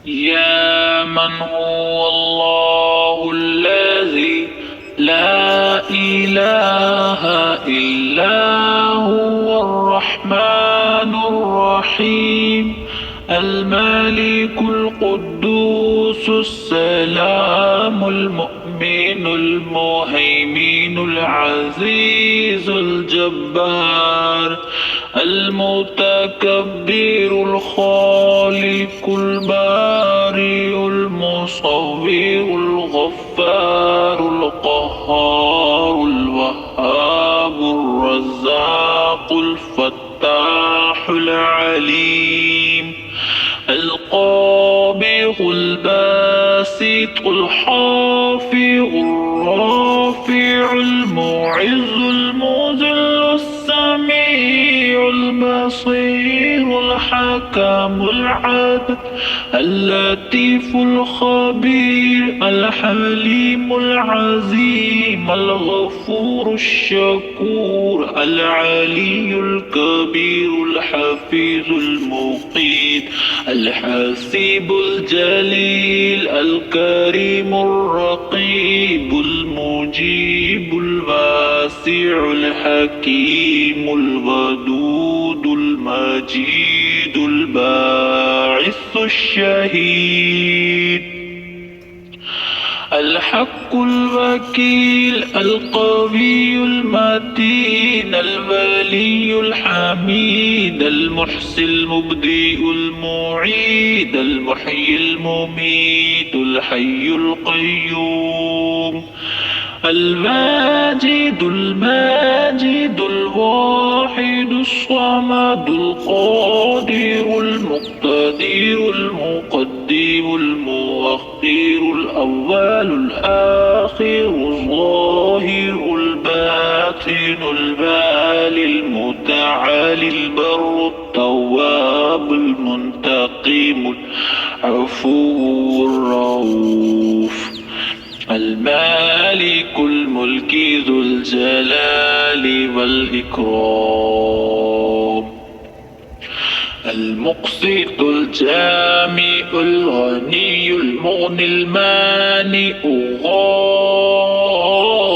يا من هو الله الذي لا إله إلا هو الرحمن الرحيم الملك القدوس السلام المؤمن المهيمن العزيز الجبار المتكبر الخالق البارئ المصور الغفار القهار الوهاب الرزاق الفتاح العليم القابض الباسط الحافظ الرافع المعز المذل السميع البصير الحكم العدل اللطيف الخبير الحليم العظيم الغفور الشكور العلي الكبير الحفيظ المقيت الحسيب الجليل الكريم الرقيب المجيب الواسع الحكيم الودود المجيد الباعث الشهيد الحق الوكيل القوي المتين الولي الحميد المحسن المبدئ المعيد المحيي المميت الحي القيوم الواجد الماجد الواحد الصمد القادر المقتدر المقدم المؤخر الأول الآخر الظاهر الباطن البالي المتعالي البر التواب المنتقم العفو الرؤوف المالك الملك ذو الجلال والإكرام المقسط الجامع الغني المغني المانع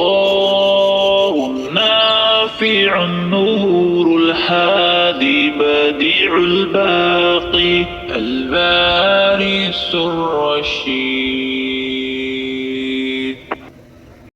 الغار النافع النور الهادي بديع الباقي الوارث الرشيد